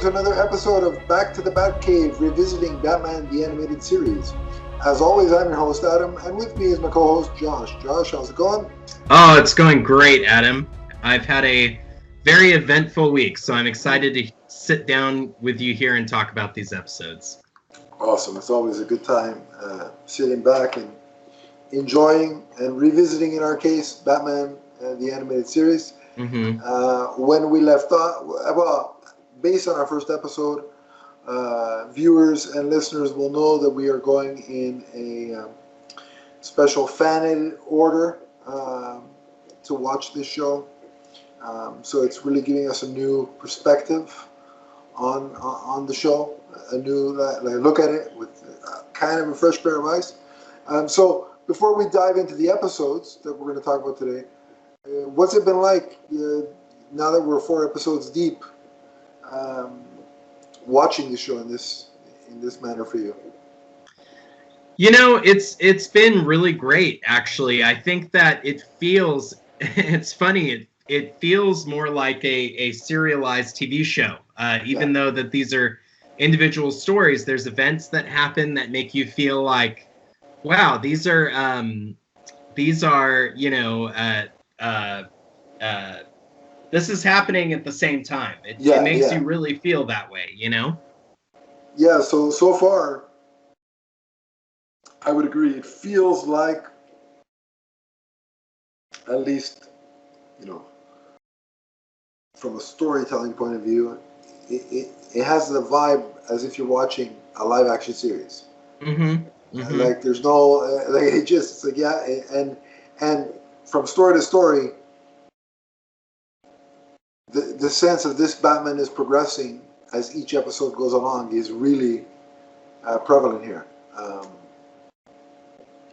to another episode of Back to the Batcave, revisiting Batman the Animated Series. As always, I'm your host, Adam, and with me is my co-host, Josh. Josh, how's it going? Oh, it's going great, Adam. I've had a very eventful week, so I'm excited to sit down with you here and talk about these episodes. Awesome. It's always a good time sitting back and enjoying and revisiting, in our case, Batman the Animated Series. When we left off, well, based on our first episode, viewers and listeners will know that we are going in a special fan-edited order to watch this show. So it's really giving us a new perspective on the show, a new look at it with kind of a fresh pair of eyes. So before we dive into the episodes that we're going to talk about today, what's it been like now that we're 4 episodes deep, watching the show in this manner for you? You know, it's been really great, actually. I think that it feels, it's funny, it feels more like a serialized TV show. Even though that these are individual stories, there's events that happen that make you feel like, wow, these are this is happening at the same time. It makes you really feel that way, you know? Yeah, so far, I would agree. It feels like, at least, from a storytelling point of view, it has the vibe as if you're watching a live action series. Like there's no, it's like, yeah, and from story to story, the sense of this Batman is progressing as each episode goes along is really prevalent here.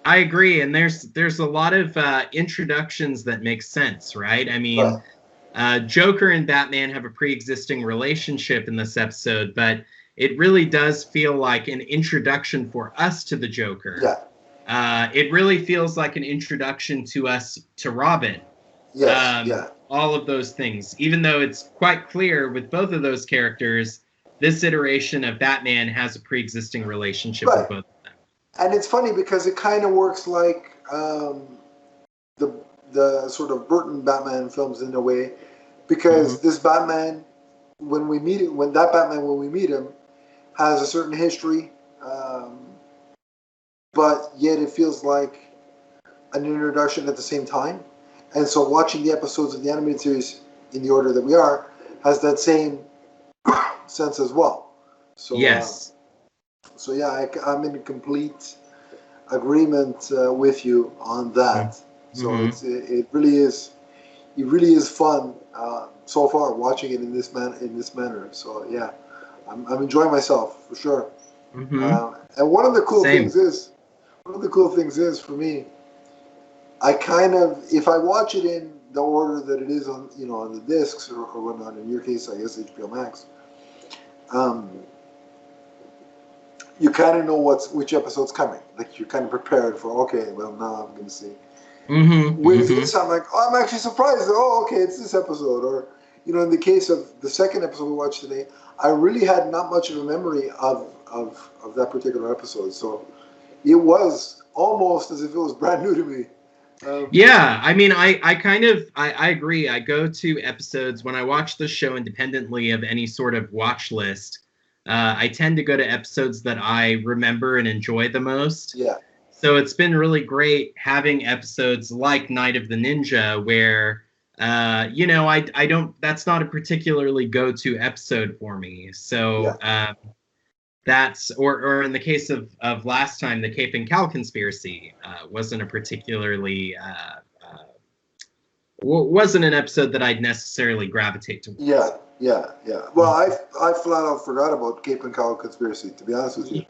I agree, and there's a lot of introductions that make sense, right? I mean, Joker and Batman have a pre-existing relationship in this episode, but it really does feel like an introduction for us to the Joker. Yeah. It really feels like an introduction to us to Robin. Yes, all of those things, even though it's quite clear with both of those characters, this iteration of Batman has a pre-existing relationship with both of them. And it's funny because it kind of works like the sort of Burton Batman films in a way, because this Batman, when we meet him, has a certain history, but yet it feels like an introduction at the same time. And so watching the episodes of the animated series in the order that we are has that same sense as well. So yes. I'm in complete agreement with you on that. So it really is fun so far watching it in this manner. So yeah, I'm enjoying myself for sure. And one of the cool things is for me, I kind of, if I watch it in the order that it is on the discs or whatnot, in your case I guess HBO Max, you kind of know which episode's coming. Like you're kind of prepared for, okay, well now I'm going to see. With this, I'm like, oh, I'm actually surprised. Oh, okay, it's this episode. Or, in the case of the second episode we watched today, I really had not much of a memory of that particular episode. So it was almost as if it was brand new to me. Yeah, I mean, I agree. I go to episodes when I watch the show independently of any sort of watch list. I tend to go to episodes that I remember and enjoy the most. Yeah. So it's been really great having episodes like Night of the Ninja where, I don't, that's not a particularly go-to episode for me. So that's, or in the case of last time, the Cape and Cowl Conspiracy wasn't a particularly, wasn't an episode that I'd necessarily gravitate towards. Yeah. Well, I flat out forgot about Cape and Cowl Conspiracy, to be honest with you.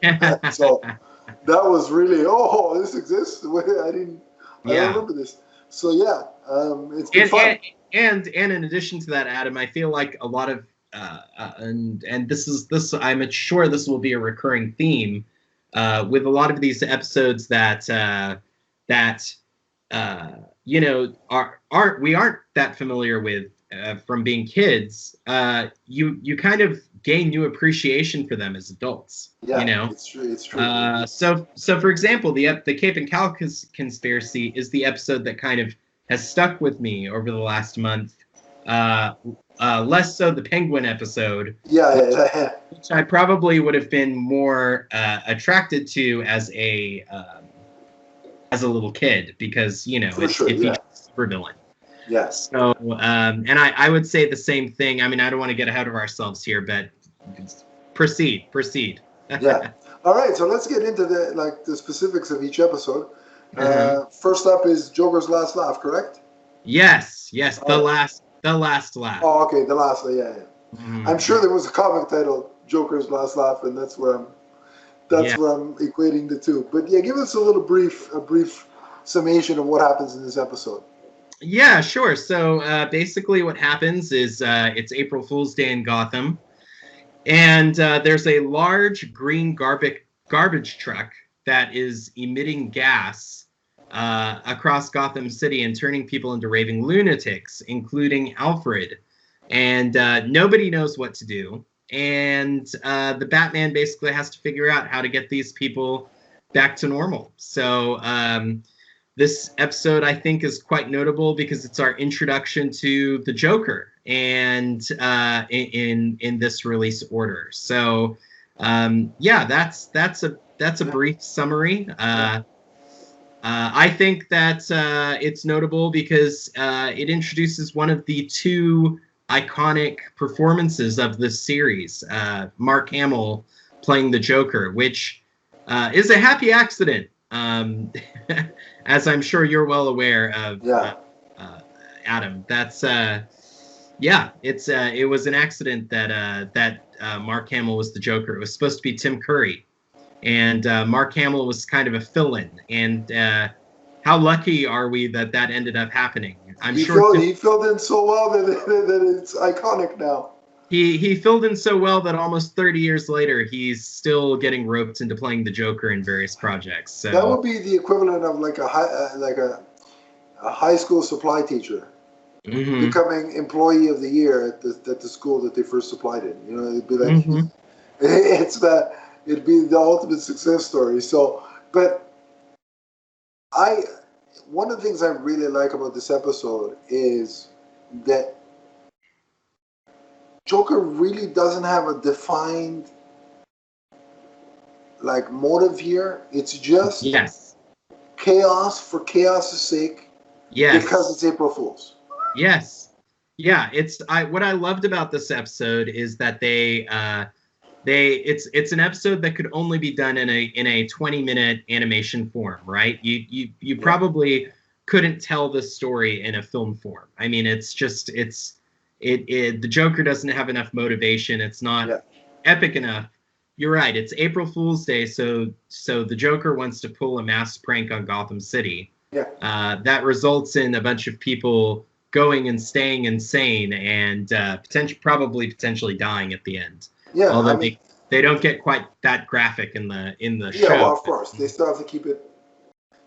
So that was really, this exists? I don't remember this. So yeah, it's been fun. And in addition to that, Adam, I feel like a lot of and this I'm sure this will be a recurring theme with a lot of these episodes that we aren't that familiar with from being kids. You kind of gain new appreciation for them as adults. Yeah, you know, it's true. It's true. So for example, the Cape and Cal conspiracy is the episode that kind of has stuck with me over the last month. Less so the Penguin episode. Yeah. Which I probably would have been more attracted to as a little kid, because it features a supervillain. Yes. So and I would say the same thing. I mean, I don't want to get ahead of ourselves here, but proceed. Yeah. All right. So let's get into the specifics of each episode. First up is Joker's last laugh, correct? Yes. The last laugh. Oh, okay. The last. Yeah. I'm sure there was a comic titled Joker's Last Laugh, and that's where I'm equating the two. But yeah, give us a brief summation of what happens in this episode. Yeah, sure. So basically what happens is it's April Fool's Day in Gotham, and there's a large green garbage truck that is emitting gas across Gotham City and turning people into raving lunatics, including Alfred. And nobody knows what to do. And the Batman basically has to figure out how to get these people back to normal. So this episode, I think, is quite notable because it's our introduction to the Joker, and in this release order. So that's a brief summary. I think that it's notable because it introduces one of the two iconic performances of this series, Mark Hamill playing the Joker, which is a happy accident, as I'm sure you're well aware of. Adam, that's it was an accident that Mark Hamill was the Joker. It was supposed to be Tim Curry, and Mark Hamill was kind of a fill-in, and how lucky are we that ended up happening? He filled in so well that it's iconic now. He filled in so well that almost 30 years later, he's still getting roped into playing the Joker in various projects. So that would be the equivalent of like a high school supply teacher becoming employee of the year at the school that they first supplied in. It'd be like it'd be the ultimate success story. So, but one of the things I really like about this episode is that Joker really doesn't have a defined motive here. It's just chaos for chaos' sake. Yes. Because it's April Fool's. Yes. Yeah. What I loved about this episode is that it's an episode that could only be done in a 20-minute animation form, right? You probably couldn't tell this story in a film form. I mean, the Joker doesn't have enough motivation. It's not epic enough. You're right. It's April Fool's Day, so the Joker wants to pull a mass prank on Gotham City. Yeah. That results in a bunch of people going and staying insane and potentially dying at the end. Yeah. Although they don't get quite that graphic in the show. Yeah, well, of course. They still have to keep it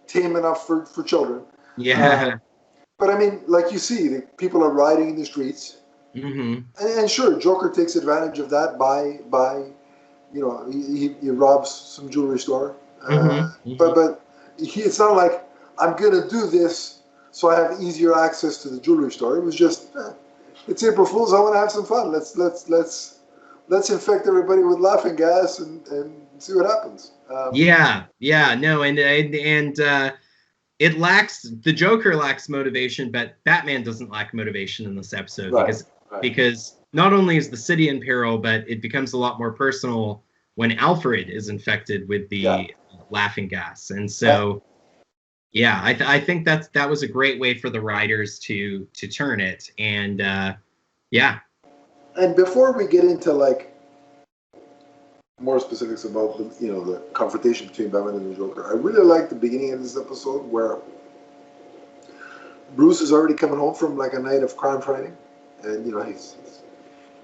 tame enough for children. Yeah. But I mean, like you see, people are rioting in the streets. Mm-hmm. And sure, Joker takes advantage of that by he robs some jewelry store. But it's not like I'm gonna do this so I have easier access to the jewelry store. It was just it's April Fool's. I want to have some fun. Let's infect everybody with laughing gas and see what happens. The Joker lacks motivation, but Batman doesn't lack motivation in this episode because not only is the city in peril, but it becomes a lot more personal when Alfred is infected with the laughing gas. And so, I think that was a great way for the writers to turn it. And And before we get into more specifics about the confrontation between Batman and the Joker, I really like the beginning of this episode where Bruce is already coming home from a night of crime fighting, and he's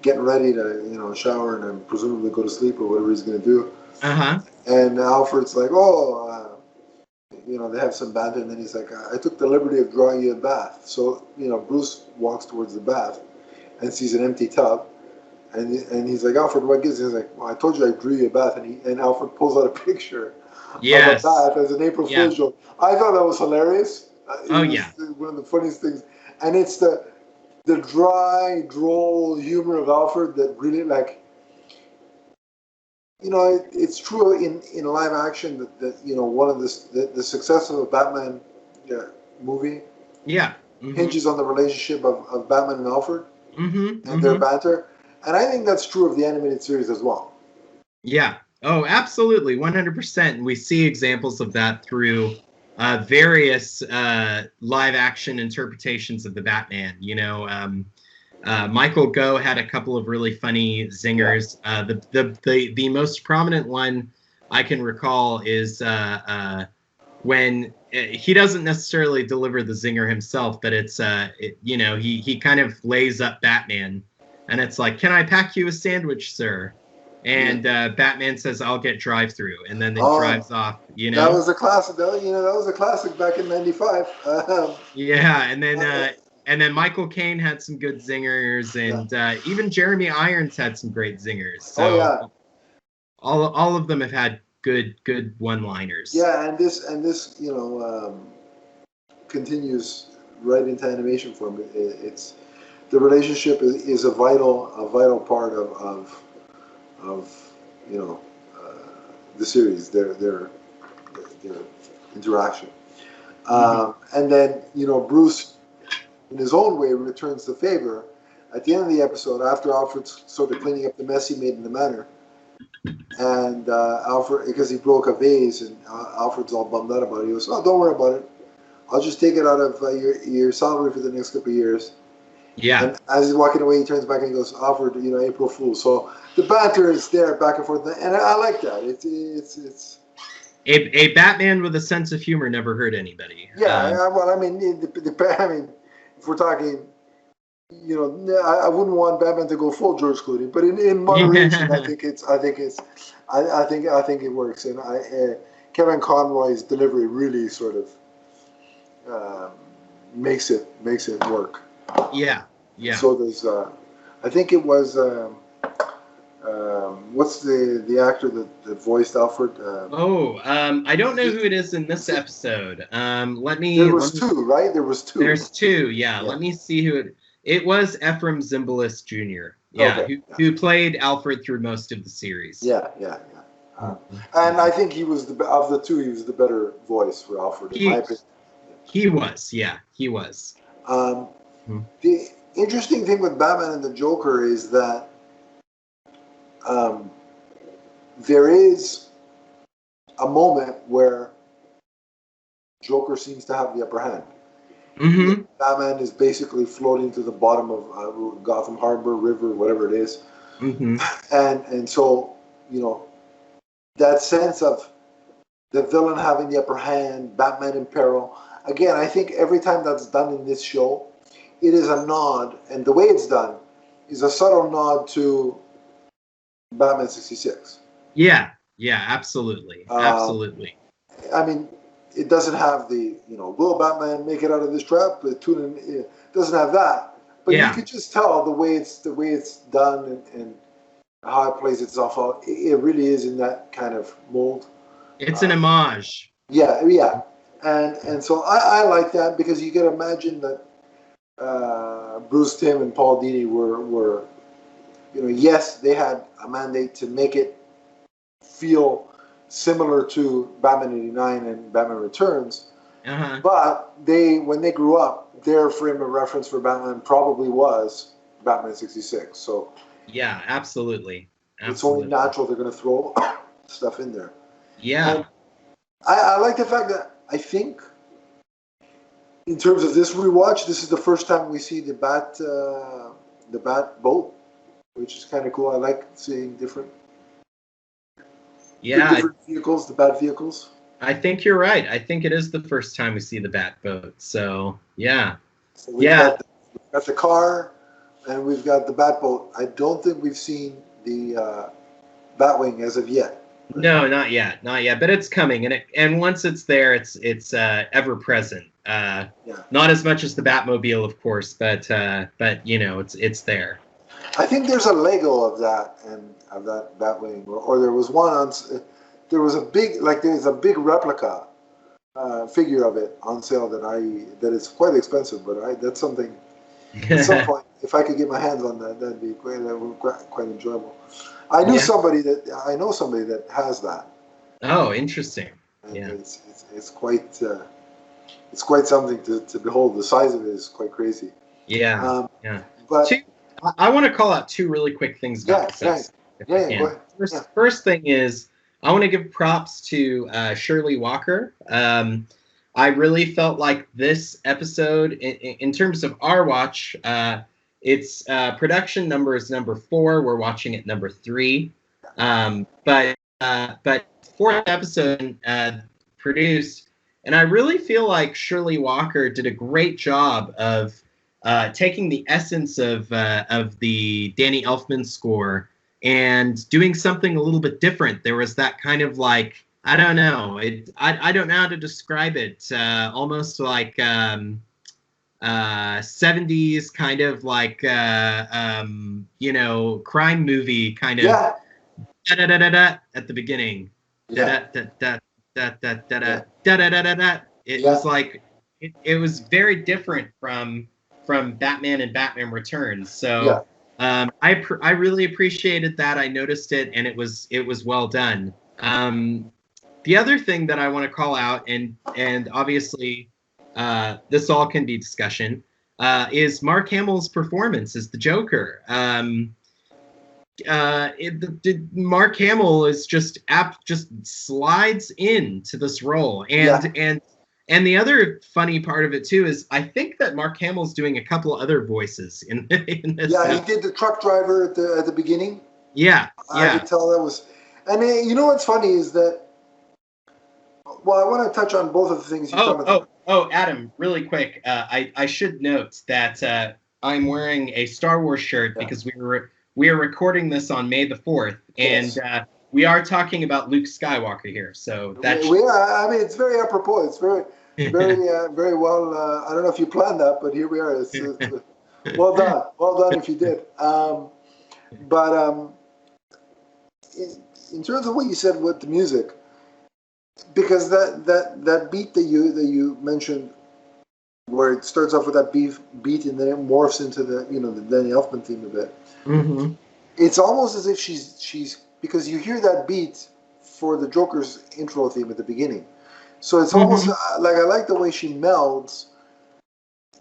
getting ready to shower and then presumably go to sleep or whatever he's going to do. And Alfred's like, they have some banter, and then he's like, I took the liberty of drawing you a bath. So Bruce walks towards the bath and sees an empty tub. And he's like, Alfred, what gives? He's like, well, I told you I drew you a bath, and Alfred pulls out a picture of a bath as an April Fool's joke. I thought that was hilarious. It was one of the funniest things, and it's the dry, droll humor of Alfred that really, like, you know, it's true in live action that you know, one of the success of a Batman movie hinges on the relationship of Batman and Alfred and their banter. And I think that's true of the animated series as well. Yeah. Oh, absolutely. 100%. And we see examples of that through various live action interpretations of the Batman. You know, Michael Goh had a couple of really funny zingers. The most prominent one I can recall is when he doesn't necessarily deliver the zinger himself, but it's you know, he kind of lays up Batman, and it's like, "Can I pack you a sandwich, sir?" And Batman says, "I'll get drive-through," and then drives off. You know, that was a classic. That was a classic back in '95. Yeah, and then Michael Caine had some good zingers, and even Jeremy Irons had some great zingers. So all of them have had good one-liners. Yeah, and this you know continues right into animation form. It's the relationship is a vital part of you know the series. Their interaction, and then you know Bruce, in his own way, returns the favor at the end of the episode after Alfred's sort of cleaning up the mess he made in the manor. And Alfred, because he broke a vase, and Alfred's all bummed out about it. He goes, "Oh, don't worry about it. I'll just take it out of your salary for the next couple of years." Yeah. And as he's walking away, he turns back and he goes, "Alfred, you know, April Fool." So the banter is there, back and forth, and I like that. It's a Batman with a sense of humor never hurt anybody. Yeah. Well, I mean, if we're talking, you know, I wouldn't want Batman to go full George Clooney, but in moderation, I think it works, and Kevin Conroy's delivery really sort of makes it work. Yeah. So there's, I think it was, what's the actor that voiced Alfred? I don't know who it is in this episode. Let me. There was two, right? There was two. There's two. Yeah. Let me see who it. It was Ephraim Zimbalist Jr. Yeah, okay. Who played Alfred through most of the series. Yeah. And I think he was of the two, he was the better voice for Alfred. In my opinion. He was. Yeah, he was. The interesting thing with Batman and the Joker is that there is a moment where Joker seems to have the upper hand. Batman is basically floating to the bottom of Gotham Harbor, river, whatever it is. And so, you know, that sense of the villain having the upper hand, Batman in peril. Again, I think every time that's done in this show, it is a nod, and the way it's done is a subtle nod to Batman 66. Yeah, absolutely. Absolutely. I mean, it doesn't have the, you know, will Batman make it out of this trap? It doesn't have that. But you could just tell the way it's done and how it plays itself out. It really is in that kind of mold. It's an homage. Yeah. And so I like that, because you can imagine that Bruce Timm and Paul Dini were, you know, yes, they had a mandate to make it feel similar to Batman '89 and Batman Returns, but when they grew up, their frame of reference for Batman probably was Batman '66. So yeah, absolutely. It's only natural they're going to throw stuff in there. Yeah, and I like the fact that I think, in terms of this rewatch, this is the first time we see the bat boat, which is kind of cool. I like seeing different vehicles, the bat vehicles. I think you're right. I think it is the first time we see the bat boat. So yeah, we've got the car, and we've got the bat boat. I don't think we've seen the Batwing as of yet. No, not yet. But it's coming, and once it's there, it's ever present. Not as much as the Batmobile, of course, but you know, it's there. I think there's a Lego of that and of that Batwing, or there was one on. There was a big there's a big replica figure of it on sale that is quite expensive, but that's something. At some point, if I could get my hands on that, that'd be great. That would be quite enjoyable. I know somebody that has that. Oh, interesting. And it's quite something to behold. The size of it is quite crazy. Yeah. But I want to call out two really quick things about this. Go ahead. First thing is, I want to give props to Shirley Walker. I really felt like this episode, in terms of our watch, its production number is number 4. We're watching it number 3. But fourth episode produced, and I really feel like Shirley Walker did a great job of taking the essence of the Danny Elfman score and doing something a little bit different. There was that kind of like, I don't know, I don't know how to describe it, almost like 70s kind of like crime movie kind of da da da da da at the beginning. Da da da da da da da da da da da. It was like it was very different from Batman and Batman Returns. So I really appreciated that. I noticed it, and it was well done. The other thing that I want to call out, and obviously this all can be discussion, is Mark Hamill's performance as the Joker. Mark Hamill is just slides into this role, and the other funny part of it too is I think that Mark Hamill's doing a couple other voices in this. Yeah, he did the truck driver at the beginning. I could tell that was. And you know what's funny is that. Well, I want to touch on both of the things you talked about. Adam, really quick. I should note that I'm wearing a Star Wars shirt because we are recording this on May the 4th, and we are talking about Luke Skywalker here. So that's I mean, it's very apropos. It's very very well. I don't know if you planned that, but here we are. It's well done. Well done if you did. But in terms of what you said with the music, because that beat that you mentioned, where it starts off with that beat and then it morphs into the Danny Elfman theme a bit. Mm-hmm. It's almost as if she's because you hear that beat for the Joker's intro theme at the beginning. So it's almost like I like the way she melds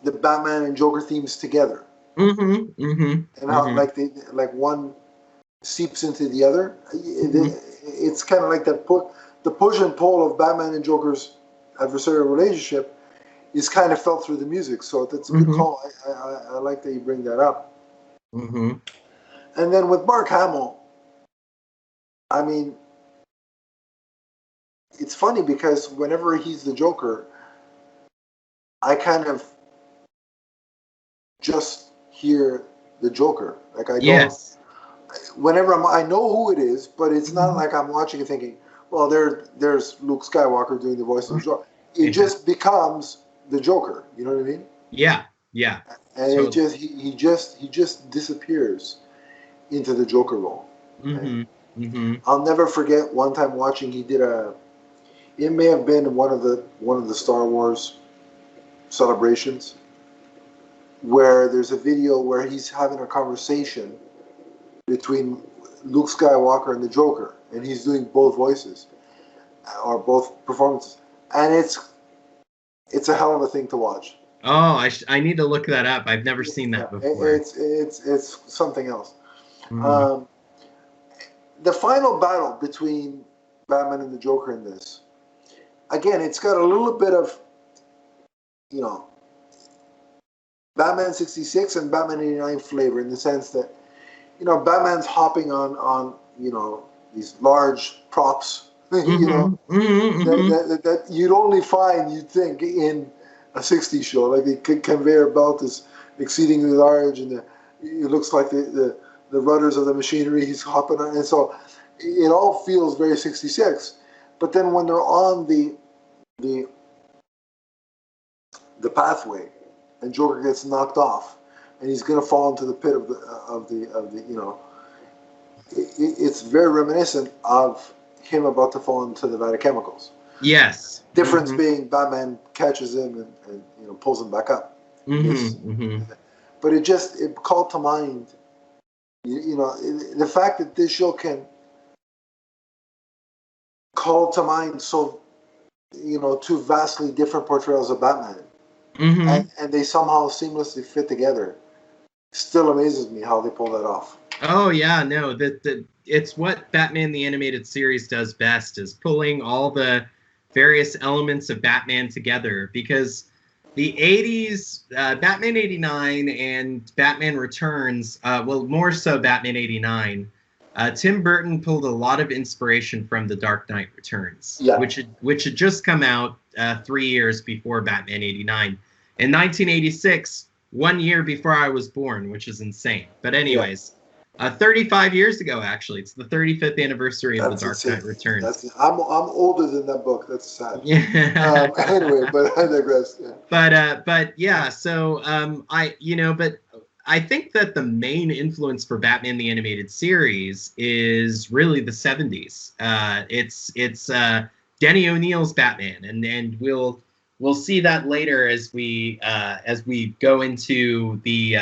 the Batman and Joker themes together. And how like one seeps into the other. It's kind of like that the push and pull of Batman and Joker's adversarial relationship is kind of felt through the music. So that's a good call. I like that you bring that up. And then with Mark Hamill, I mean, it's funny because whenever he's the Joker, I kind of just hear the Joker. Like I don't. Whenever I know who it is, but it's not like I'm watching and thinking, well, there's Luke Skywalker doing the voice of the Joker. It just becomes the Joker. You know what I mean? Yeah. And totally. he just disappears into the Joker role. I'll never forget one time watching. He did it may have been one of the Star Wars celebrations, where there's a video where he's having a conversation between Luke Skywalker and the Joker, and he's doing both voices or both performances, and it's a hell of a thing to watch. Oh, I need to look that up. I've never seen that before. It's something else. The final battle between Batman and the Joker in this, again, it's got a little bit of, Batman 66 and Batman 89 flavor, in the sense that, Batman's hopping on these large props, that you'd only find, you'd think, in a 60s show. Like the conveyor belt is exceedingly large, and it looks like the rudders of the machinery he's hopping on, and so it all feels very 66. But then when they're on the pathway and Joker gets knocked off, and he's going to fall into the pit of the you know. It's very reminiscent of him about to fall into the vat of chemicals. Yes. Difference being Batman catches him and you know pulls him back up. But it called to mind, you know, the fact that this show can call to mind so, you know, two vastly different portrayals of Batman, and they somehow seamlessly fit together. Still amazes me how they pull that off. Oh yeah, no, it's what Batman the Animated Series does best, is pulling all the various elements of Batman together, because the 80s, Batman 89 and Batman Returns, well, more so Batman 89, Tim Burton pulled a lot of inspiration from The Dark Knight Returns, which had just come out 3 years before Batman 89. In 1986, 1 year before I was born, which is insane. But anyways, 35 years ago, actually, it's the 35th anniversary of The Dark Knight Returns. I'm older than that book. That's sad. Anyway, but I digress. Yeah. But yeah, so but I think that the main influence for Batman the Animated Series is really the 70s. It's Denny O'Neil's Batman, and we'll see that later as we go into the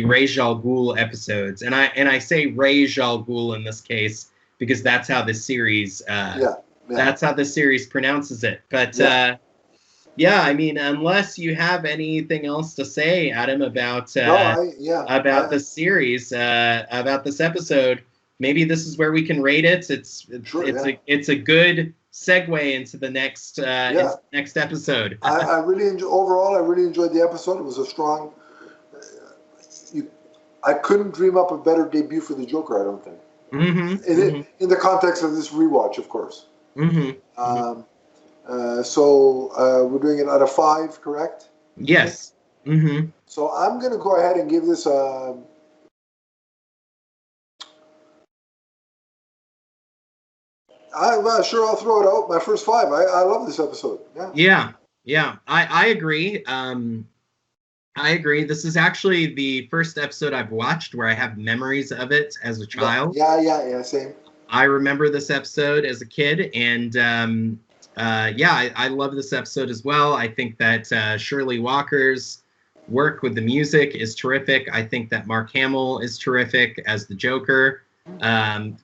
Ra's al Ghul episodes, and I say Ra's al Ghul in this case because that's how the series that's how the series pronounces it. But I mean, unless you have anything else to say, Adam, about the series, about this episode, maybe this is where we can rate it. It's a good segue into the next next episode. I really enjoyed the episode. It was a strong. I couldn't dream up a better debut for the Joker, I don't think. In the context of this rewatch, of course. So we're doing it out of 5, correct? Yes. So I'm going to go ahead and give this sure, I'll throw it out. My first 5. I love this episode. Yeah. I agree. I agree. This is actually the first episode I've watched where I have memories of it as a child. Yeah, same. I remember this episode as a kid, and I love this episode as well. I think that Shirley Walker's work with the music is terrific. I think that Mark Hamill is terrific as the Joker.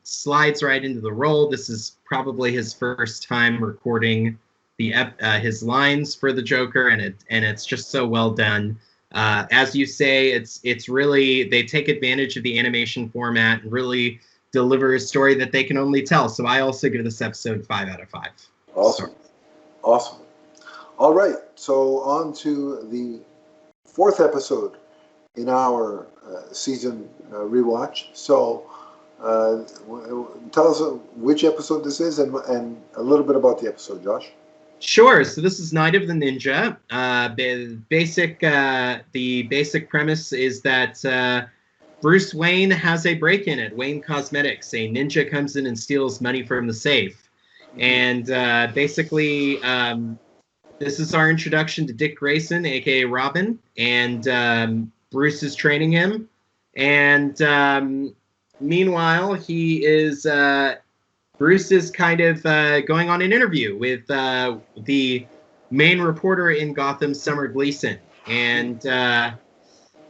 Slides right into the role. This is probably his first time recording his lines for the Joker, and it's just so well done. As you say, it's really, they take advantage of the animation format and really deliver a story that they can only tell. So I also give this episode 5 out of 5. Awesome. All right, so on to the 4th episode in our season rewatch. So tell us which episode this is and a little bit about the episode, Josh. Sure. So this is Night of the Ninja. The basic premise is that Bruce Wayne has a break-in at Wayne Cosmetics. A ninja comes in and steals money from the safe. And basically, this is our introduction to Dick Grayson, a.k.a. Robin. And Bruce is training him. And meanwhile, Bruce is kind of going on an interview with the main reporter in Gotham, Summer Gleason. And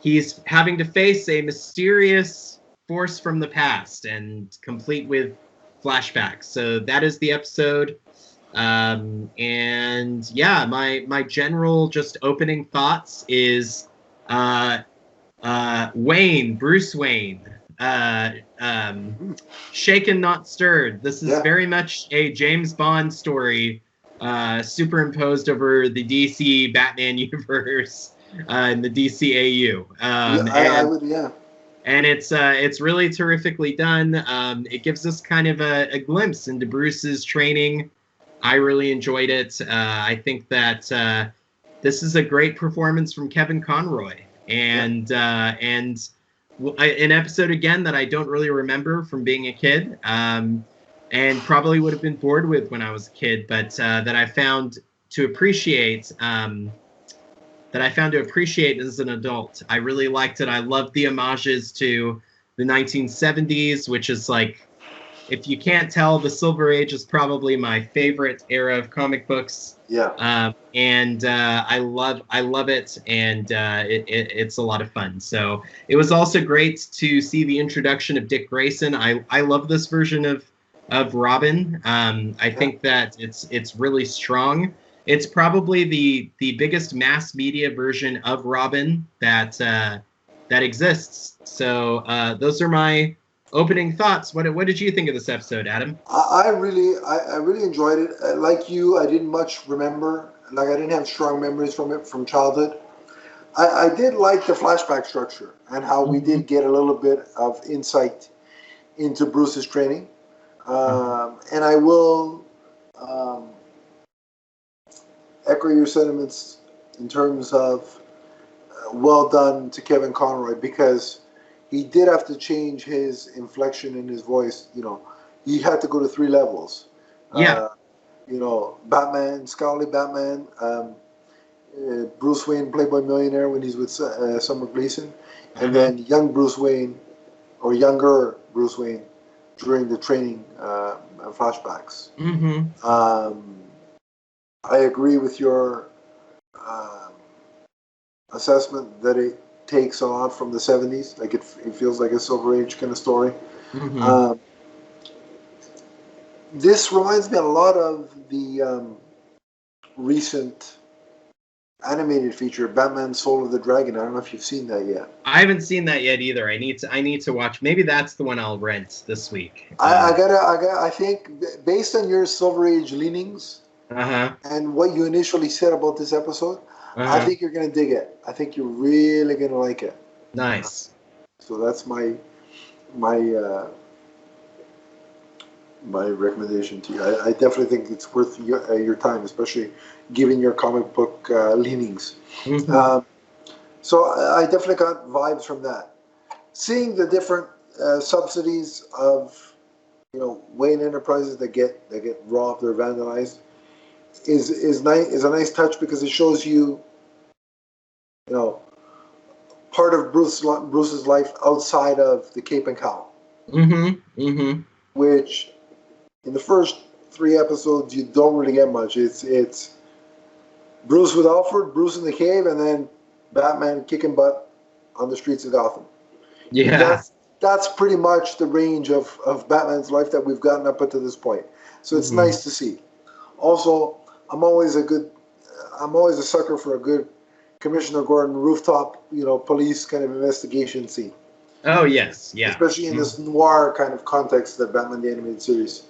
he's having to face a mysterious force from the past and complete with flashbacks. So that is the episode. And yeah, my general just opening thoughts is Bruce Wayne. Shaken, not stirred. This is very much a James Bond story superimposed over the DC Batman universe and the DCAU. And it's really terrifically done. It gives us kind of a glimpse into Bruce's training. I really enjoyed it. I think that this is a great performance from Kevin Conroy, and an episode again that I don't really remember from being a kid, and probably would have been bored with when I was a kid, but that I found to appreciate that I found to appreciate as an adult. I really liked it. I loved the homages to the 1970s, which is like, if you can't tell, the Silver Age is probably my favorite era of comic books. Yeah. And I love it, and it's a lot of fun. So it was also great to see the introduction of Dick Grayson. I love this version of Robin. I think that it's really strong. It's probably the biggest mass media version of Robin that exists. So those are my opening thoughts. What did you think of this episode, Adam? I really enjoyed it. Like you, I didn't much remember. Like, I didn't have strong memories from it from childhood. I did like the flashback structure and how we did get a little bit of insight into Bruce's training. And I will echo your sentiments in terms of well done to Kevin Conroy, because he did have to change his inflection in his voice. You know, he had to go to 3 levels. Yeah. You know, Batman, Scholarly Batman, Bruce Wayne, Playboy Millionaire when he's with Summer Gleason, and then young Bruce Wayne, or younger Bruce Wayne, during the training flashbacks. I agree with your assessment that it takes a lot from the 70s. Like, it feels like a Silver Age kind of story. This reminds me a lot of the recent animated feature, Batman: Soul of the Dragon. I don't know if you've seen that yet. I haven't seen that yet either. I need to watch. Maybe that's the one I'll rent this week. I think based on your Silver Age leanings and what you initially said about this episode, I think you're gonna dig it. I think you're really gonna like it. Nice. So that's my recommendation to you. I definitely think it's worth your time, especially given your comic book leanings. So I definitely got vibes from that. Seeing the different subsidies of, you know, Wayne Enterprises that get robbed or vandalized is a nice touch, because it shows you, you know, part of Bruce's life outside of the Cape and Cowl. Which in the first 3 episodes you don't really get much. It's Bruce with Alfred, Bruce in the cave, and then Batman kicking butt on the streets of Gotham. Yeah. That's pretty much the range of Batman's life that we've gotten up until this point. So it's nice to see. Also, I'm always a sucker for a good Commissioner Gordon rooftop, you know, police kind of investigation scene. Oh yes, yeah. Especially in this noir kind of context that Batman the Animated Series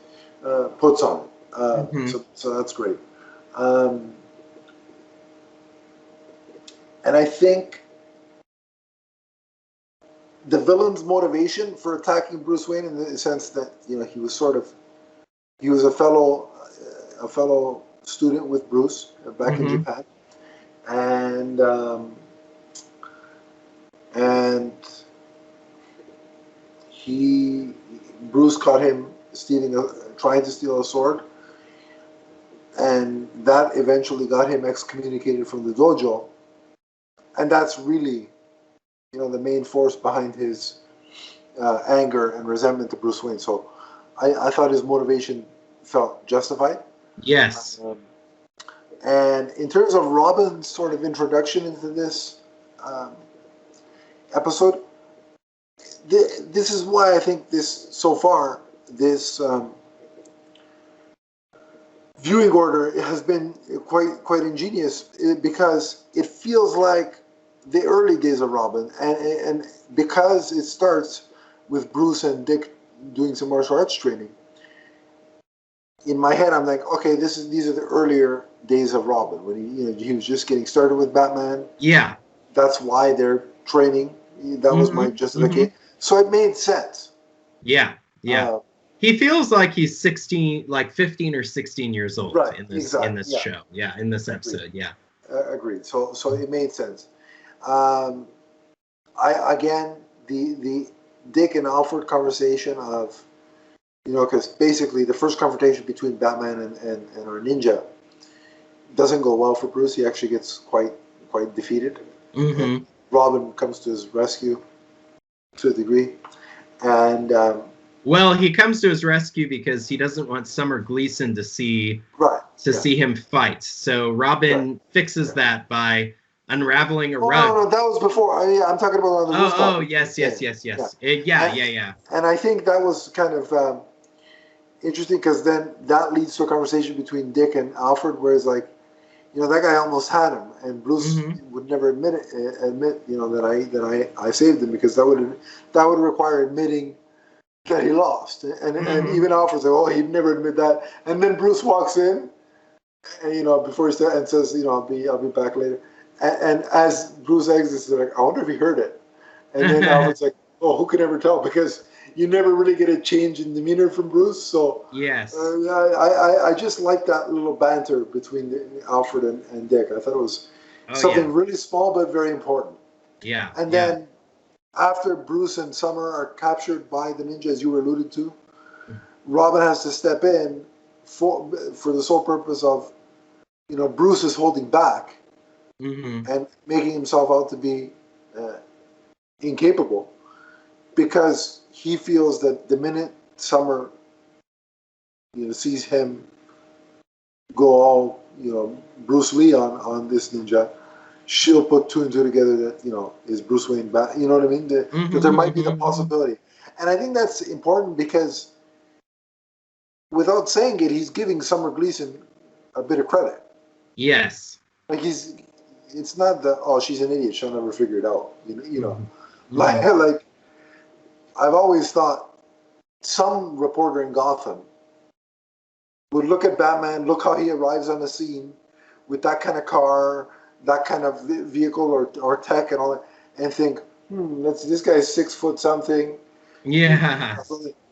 puts on. So that's great. And I think the villain's motivation for attacking Bruce Wayne, in the sense that, you know, he was a fellow student with Bruce back in Japan, and Bruce caught him trying to steal a sword, and that eventually got him excommunicated from the dojo, and that's really, you know, the main force behind his anger and resentment to Bruce Wayne. So I thought his motivation felt justified. Yes. And in terms of Robin's sort of introduction into this episode, this is why I think this viewing order has been quite ingenious, because it feels like the early days of Robin, and because it starts with Bruce and Dick doing some martial arts training. In my head, I'm like, okay, these are the earlier days of Robin, when he was just getting started with Batman. Yeah, that's why they're training. That was my justification. So it made sense. Yeah. He feels like he's 16, like 15 or 16 years old in this show. Yeah, in this episode. Agreed. Yeah. Agreed. So it made sense. The Dick and Alfred conversation of, you know, because basically the first confrontation between Batman and our ninja doesn't go well for Bruce. He actually gets quite quite defeated. Mm-hmm. Robin comes to his rescue to a degree, and well, he comes to his rescue because he doesn't want Summer Gleason to see him fight. So Robin fixes that by unraveling a rug. No, that was before. I'm talking about on the rooftop. Oh, yes. Yeah. And I think that was kind of interesting because then that leads to a conversation between Dick and Alfred, where it's like, that guy almost had him, and Bruce would never admit, that I saved him, because that would require admitting that he lost, and even Alfred's like, oh, he'd never admit that, and then Bruce walks in, and before he starts, and says, I'll be back later, and as Bruce exits, they're like, I wonder if he heard it, and then Alfred's like, oh, who could ever tell, because you never really get a change in demeanor from Bruce. So yes, I just like that little banter between Alfred and Dick. I thought it was something really small but very important. Yeah. And then after Bruce and Summer are captured by the ninja, as you were alluded to, Robin has to step in for the sole purpose of, Bruce is holding back and making himself out to be incapable, because he feels that the minute Summer, sees him go all, Bruce Lee on this ninja, she'll put two and two together that, is Bruce Wayne back? You know what I mean? That there might be the possibility. And I think that's important because without saying it, he's giving Summer Gleason a bit of credit. Yes. Like it's not that, oh, she's an idiot, she'll never figure it out. Like I've always thought some reporter in Gotham would look at Batman, look how he arrives on the scene with that kind of car, that kind of vehicle or tech and all that, and think, this guy's 6 foot something. Yeah.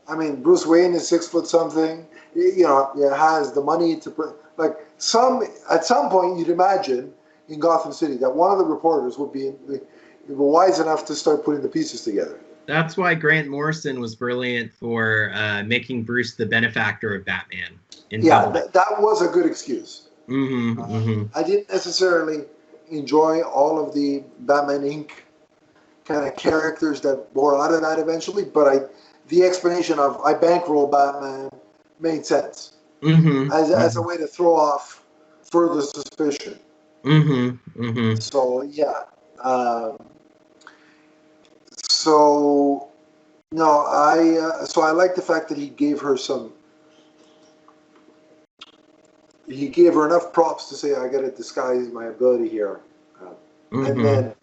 I mean, Bruce Wayne is 6 foot something. Has the money to at some point you'd imagine in Gotham City that one of the reporters would be wise enough to start putting the pieces together. That's why Grant Morrison was brilliant for making Bruce the benefactor of Batman. That was a good excuse. I didn't necessarily enjoy all of the Batman Inc. kind of characters that bore out of that eventually, but the explanation of I bankroll Batman made sense as a way to throw off further suspicion. So yeah. So no, I like the fact that he gave her enough props to say, I got to disguise my ability here. And then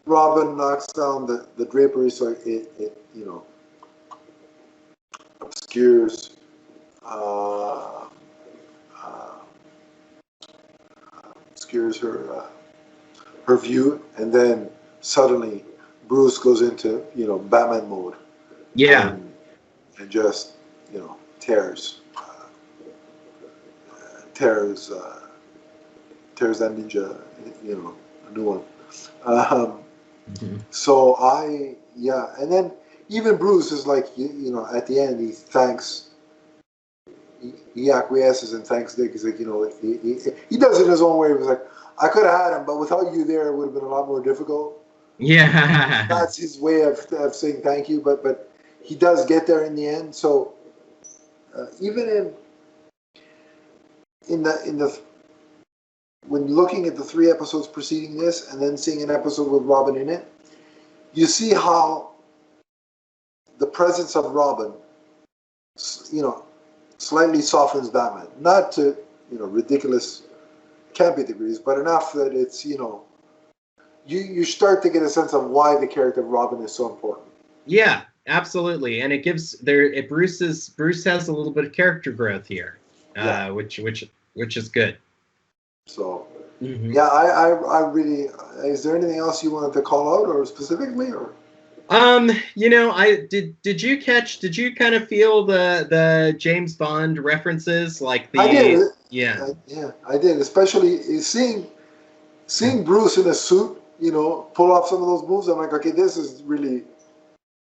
Robin knocks down the drapery, so it obscures her view, and then suddenly Bruce goes into Batman mode. Yeah. And just tears that ninja, a new one. So and then even Bruce is like, at the end he thanks, he acquiesces and thanks Dick. He's like, he does it his own way. He was like, I could have had him, but without you there, it would have been a lot more difficult. Yeah. That's his way of saying thank you, but he does get there in the end. So even in the when looking at the 3 episodes preceding this and then seeing an episode with Robin in it, you see how the presence of Robin, slightly softens Batman. Not to, ridiculous campy degrees, but enough that it's, you start to get a sense of why the character of Robin is so important. Yeah, absolutely. And it gives Bruce has a little bit of character growth here, which is good. So I really. Is there anything else you wanted to call out, or specifically, or? Did you kind of feel the James Bond references, like the? I did. Yeah. I did. Especially seeing Bruce in a suit, pull off some of those moves. I'm like, okay, this is really.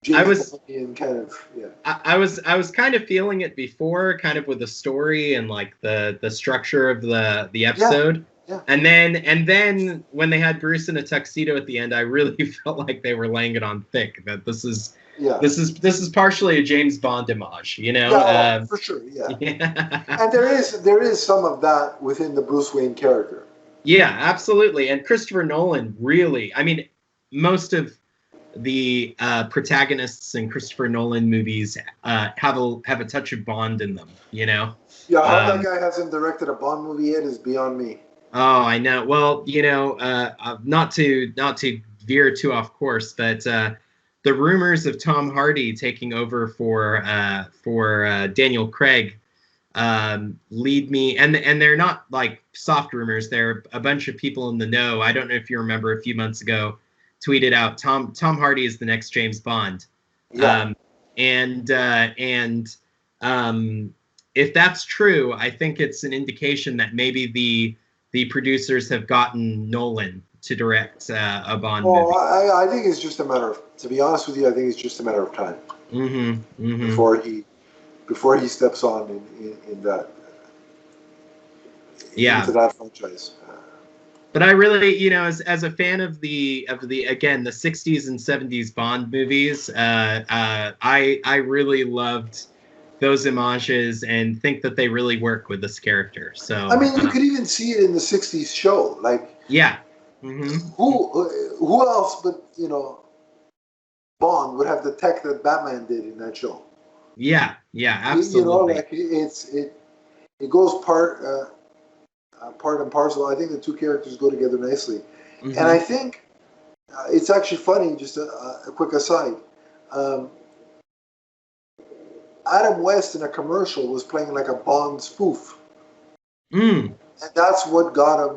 James Bond kind of I was kind of feeling it before, kind of with the story and like the structure of the episode. Yeah. And then when they had Bruce in a tuxedo at the end, I really felt like they were laying it on thick. That this is partially a James Bond homage, you know? Yeah, for sure. Yeah. Yeah. And there is some of that within the Bruce Wayne character. Yeah, absolutely. And Christopher Nolan really, I mean, most of the protagonists in Christopher Nolan movies have a touch of Bond in them, you know? Yeah, how that guy hasn't directed a Bond movie yet is beyond me. Oh, I know. Well, you know, not to veer too off course, but the rumors of Tom Hardy taking over for Daniel Craig lead me, and they're not like soft rumors. They're a bunch of people in the know. I don't know if you remember a few months ago, tweeted out Tom Hardy is the next James Bond. Yeah. And if that's true, I think it's an indication that maybe the producers have gotten Nolan to direct a Bond movie. Well, I think it's just a matter of, to be honest with you, I think it's just a matter of time before he steps on in that into that franchise. But I really, you know, as a fan of the again the 60s and 70s Bond movies, I really loved those homages and think that they really work with this character. So I mean, you could even see it in the 60s show, like yeah. Who else but, you know, Bond would have the tech that Batman did in that show? Yeah, absolutely. You know, like it goes part and parcel. I think the two characters go together nicely, and I think it's actually funny. Just a quick aside. Adam West in a commercial was playing like a Bond spoof, and that's what got him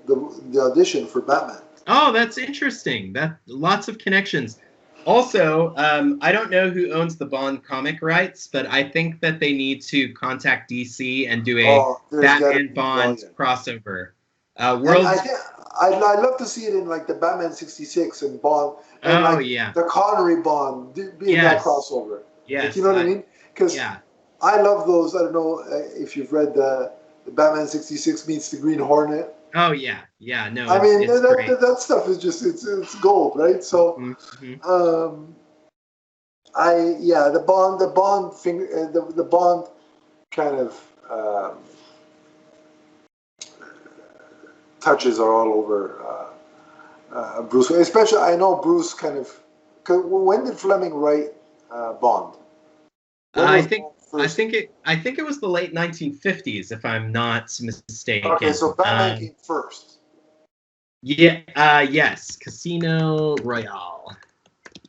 the audition for Batman. Oh, that's interesting. That lots of connections. Also, I don't know who owns the Bond comic rights, but I think that they need to contact DC and do a Batman Bond crossover. I'd love to see it in like the Batman 66 and Bond, and the Connery Bond being that crossover. Yes, like, you know what I mean? Because I love those. I don't know if you've read the Batman 66 meets the Green Hornet. Oh yeah, no. I mean that stuff is just it's gold, right? So, the Bond kind of touches are all over Bruce. Especially, I know Bruce kind of. When did Fleming write Bond? I think it was the late 1950s, if I'm not mistaken. Okay, so Batman came first. Yeah. Yes. Casino Royale.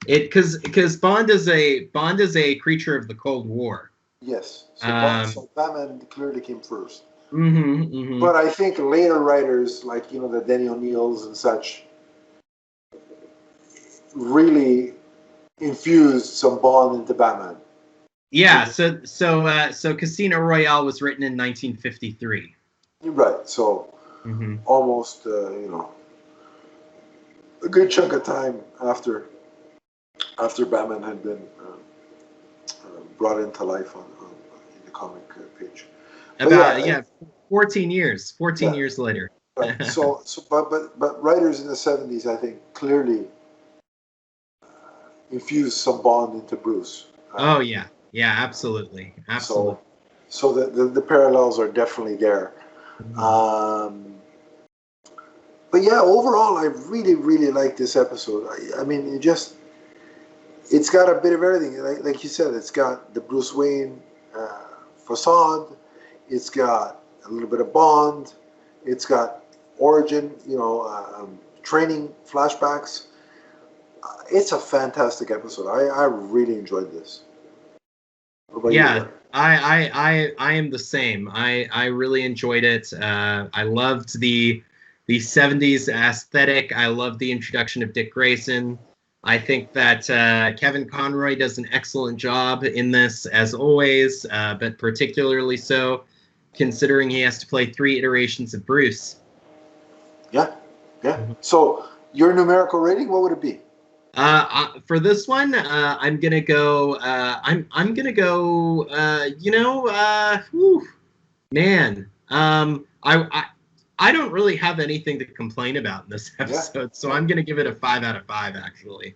Because Bond is a creature of the Cold War. Yes. So Batman clearly came first. Mm-hmm. But I think later writers like the Denny O'Neills and such really infused some Bond into Batman. Yeah, so Casino Royale was written in 1953. Right, so almost a good chunk of time after Batman had been brought into life in the comic page. About 14 years. 14 years later. Right. But writers in the 70s, I think, clearly infused some Bond into Bruce. Oh yeah. Yeah, absolutely. So the parallels are definitely there. But yeah, overall, I really, really like this episode. I mean, it's got a bit of everything. Like you said, it's got the Bruce Wayne facade. It's got a little bit of Bond. It's got origin, training flashbacks. It's a fantastic episode. I really enjoyed this. Yeah, I am the same. I really enjoyed it. I loved the 70s aesthetic. I loved the introduction of Dick Grayson. I think that Kevin Conroy does an excellent job in this, as always, but particularly so considering he has to play 3 iterations of Bruce. Yeah. So your numerical rating, what would it be? For this one, I'm gonna go. I'm gonna go. Man. I don't really have anything to complain about in this episode, so I'm going to give it a 5 out of 5, actually.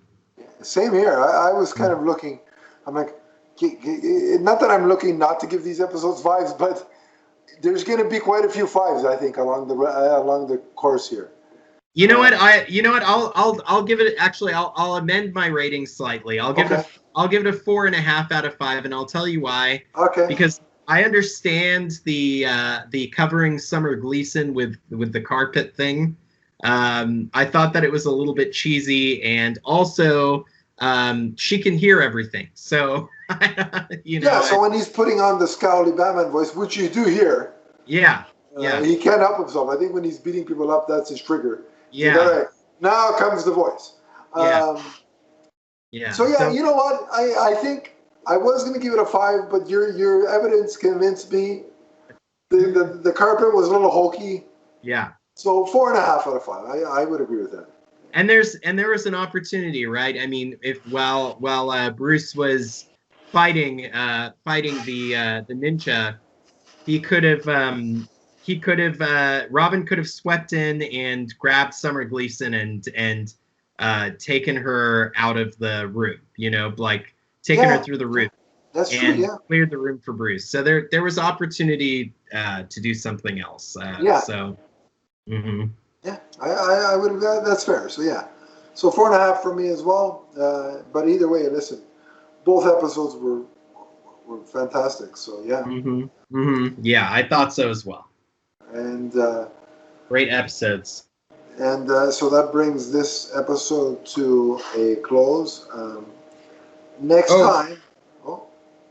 Same here. I was kind of looking, I'm like, not that I'm looking not to give these episodes 5s, but there's going to be quite a few 5s, I think, along the course here. You know what? I'll give it. Actually, I'll amend my rating slightly. I'll give it a 4.5 out of 5, and I'll tell you why. Okay. Because I understand the covering Summer Gleason with the carpet thing. I thought that it was a little bit cheesy, and also she can hear everything. So So when he's putting on the scowly Batman voice, which you do hear. Yeah. He can't help himself. I think when he's beating people up, that's his trigger. Yeah. All right. Now comes the voice. So you know what? I think I was going to give it a 5, but your evidence convinced me. The carpet was a little hokey. Yeah. So 4.5 out of 5. I would agree with that. And there was an opportunity, right? I mean, if while Bruce was fighting the ninja, Robin could have swept in and grabbed Summer Gleason and taken her out of the room, like taken her through the roof. That's true, and cleared the room for Bruce. So there was opportunity to do something else. So. Mm-hmm. Yeah, I would. That's fair. So so 4.5 for me as well. But either way, listen, both episodes were fantastic. So yeah. Mm-hmm. Mm-hmm. Yeah, I thought so as well. And great episodes. And so that brings this episode to a close. Next time.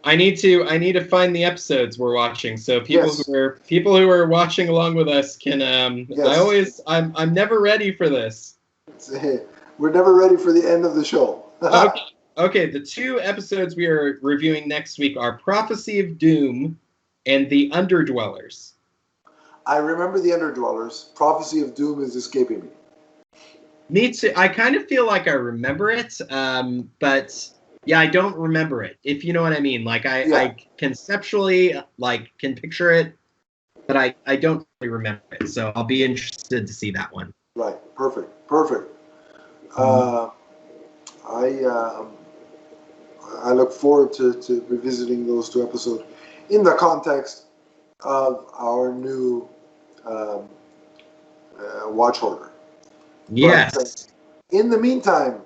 I need to find the episodes we're watching. So people who are watching along with us can. I'm never ready for this. We're never ready for the end of the show. Okay. The 2 episodes we are reviewing next week are Prophecy of Doom and The Underdwellers. I remember The Underdwellers. Prophecy of Doom is escaping me. Me too. I kind of feel like I remember it, but. Yeah, I don't remember it, if you know what I mean. Like, I conceptually, can picture it, but I don't really remember it. So I'll be interested to see that one. Right. Perfect. I look forward to revisiting those 2 episodes in the context of our new watch order. Yes. But, in the meantime,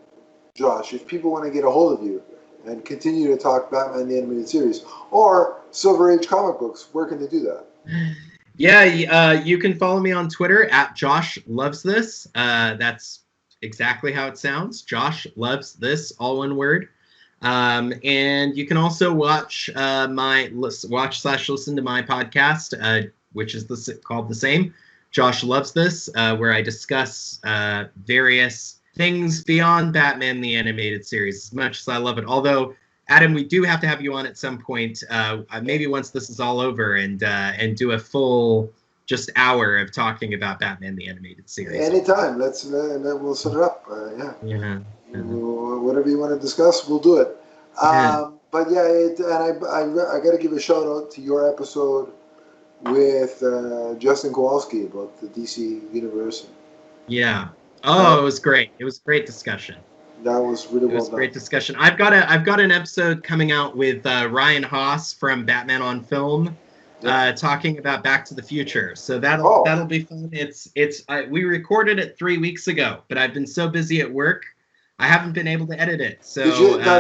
Josh, if people want to get a hold of you and continue to talk Batman the Animated Series or Silver Age comic books, where can they do that? Yeah, you can follow me on Twitter at Josh Loves This. That's exactly how it sounds. Josh Loves This, all one word. And you can also watch listen to my podcast, which is called the same, Josh Loves This, where I discuss various things beyond Batman the Animated Series, as much as I love it. Although, Adam, we do have to have you on at some point, maybe once this is all over, and do a full just hour of talking about Batman the Animated Series. Anytime. We'll set it up. Whatever you want to discuss, we'll do it. But I got to give a shout out to your episode with Justin Kowalski about the DC universe. Yeah. Oh, it was great. It was a great discussion. That was really well done. It was a great discussion. I've got an episode coming out with Ryan Haas from Batman on Film, talking about Back to the Future. So that'll be fun. We recorded it 3 weeks ago, but I've been so busy at work, I haven't been able to edit it. So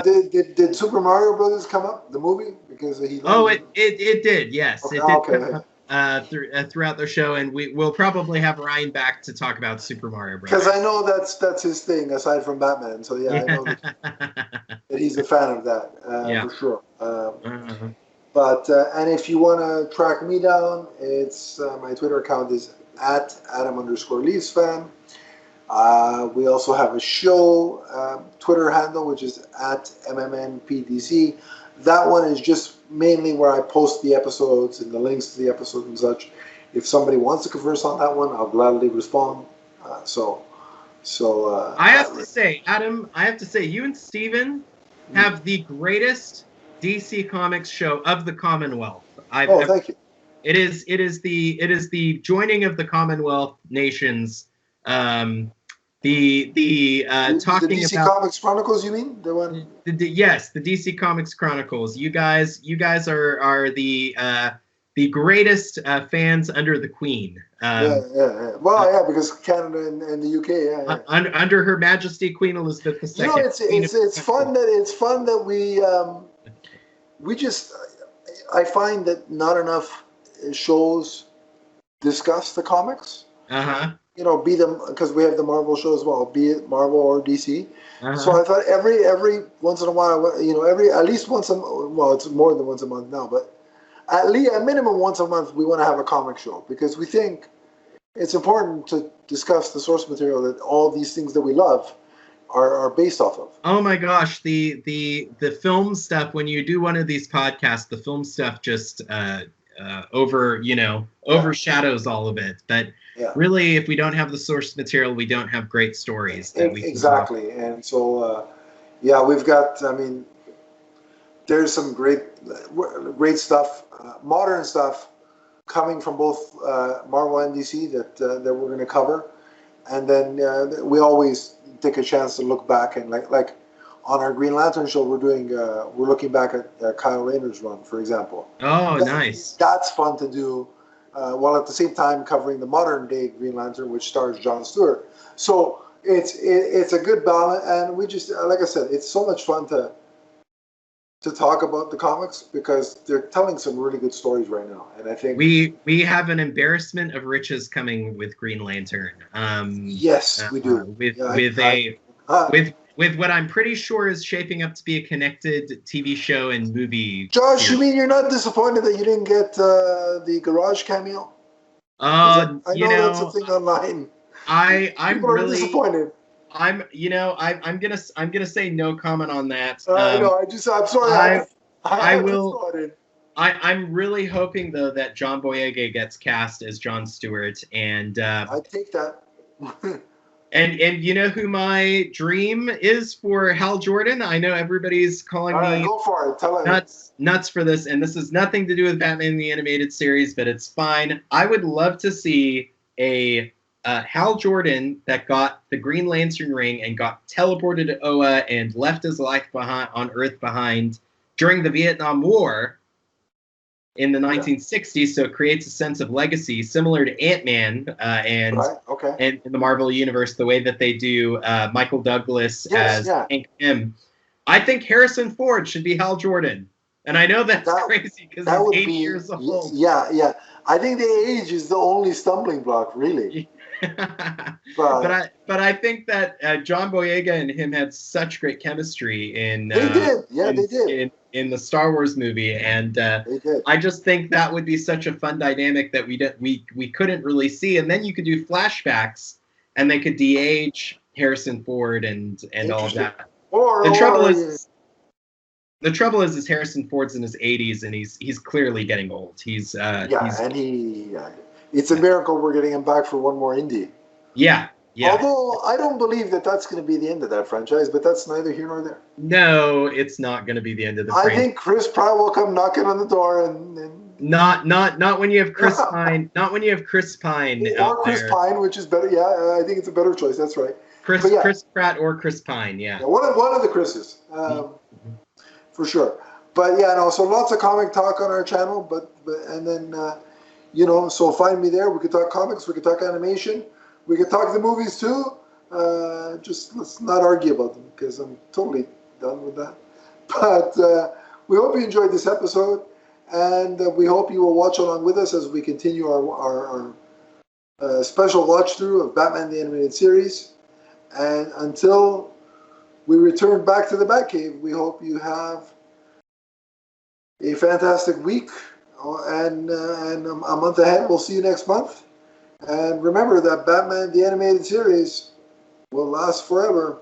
did Super Mario Brothers come up, the movie? Because it did. Yes, okay, it did come up. Throughout the show, and we'll probably have Ryan back to talk about Super Mario Bros. Because I know that's his thing aside from Batman. So I know that he's a fan of that for sure. But and if you want to track me down, it's my Twitter account is at Adam_LeafsFan. We also have a show Twitter handle which is at MMNPDC. That one is just mainly where I post the episodes and the links to the episodes and such. If somebody wants to converse on that one, I'll gladly respond. I have to say, Adam, you and Steven have the greatest DC Comics show of the Commonwealth. Thank you. It is the joining of the Commonwealth nations. The talking DC about Comics Chronicles, you mean the one? Yes, the DC Comics Chronicles. You guys are the greatest fans under the Queen. Yeah. Well, yeah, because Canada and the UK, yeah. Under Her Majesty Queen Elizabeth II. You know, it's fun that we just, I find that not enough shows discuss the comics. You know, be them, because we have the Marvel show as well, be it Marvel or DC. So I thought every once in a while, you know, at least once well, it's more than once a month now, but at least a minimum once a month, we want to have a comic show, because we think it's important to discuss the source material that all these things that we love are based off of. Oh my gosh, the film stuff, when you do one of these podcasts, the film stuff just overshadows all of it. But really, if we don't have the source material, we don't have great stories that we exactly. And so we've got, I mean, there's some great stuff, modern stuff coming from both Marvel and DC that we're going to cover. And then we always take a chance to look back, and like on our Green Lantern show, we're looking back at Kyle Rayner's run, for example. Oh, nice. That's fun to do, while at the same time covering the modern day Green Lantern, which stars Jon Stewart. So it's a good balance, and we just, like I said, it's so much fun to talk about the comics, because they're telling some really good stories right now. And I think we have an embarrassment of riches coming with Green Lantern. Yes, we do. With what I'm pretty sure is shaping up to be a connected TV show and movie. Josh, you mean you're not disappointed that you didn't get the Garage cameo? I know that's a thing online. I'm really disappointed. I'm gonna say no comment on that. I'm sorry. I will. I'm really hoping though that John Boyega gets cast as Jon Stewart, and I take that. and you know who my dream is for Hal Jordan? I know everybody's calling me go for it. Tell him. Nuts for this, and this has nothing to do with Batman the Animated Series, but it's fine. I would love to see a Hal Jordan that got the Green Lantern ring and got teleported to Oa and left his life on Earth behind during the Vietnam War in the 1960s. So it creates a sense of legacy, similar to Ant-Man and in the Marvel Universe, the way that they do Michael Douglas as Hank Pym. I think Harrison Ford should be Hal Jordan. And I know that's crazy because he's 80 years old. Yeah. I think the age is the only stumbling block, really. but I think that John Boyega and him had such great chemistry in the Star Wars movie, and I just think that would be such a fun dynamic that we couldn't really see. And then you could do flashbacks, and they could de-age Harrison Ford and all of that. The trouble is Harrison Ford's in his 80s, and he's clearly getting old. It's a miracle we're getting him back for one more indie. Yeah. Although I don't believe that that's going to be the end of that franchise, but that's neither here nor there. No, it's not going to be the end of the franchise. I think Chris Pratt will come knocking on the door and not when you have Chris Pine. Not when you have Chris Pine. Or Chris Pine, which is better. Yeah, I think it's a better choice. That's right. Chris Pratt or Chris Pine. Yeah. One of the Chris's. For sure. But so lots of comic talk on our channel, but and then so find me there. We could talk comics, we could talk animation, we could talk the movies too. Just let's not argue about them, because I'm totally done with that. But we hope you enjoyed this episode, and we hope you will watch along with us as we continue our special watch through of Batman the Animated Series. And until we return back to the Batcave, we hope you have a fantastic week and a month ahead. We'll see you next month. And remember that Batman the Animated Series will last forever,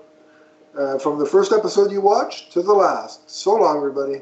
from the first episode you watch to the last. So long, everybody.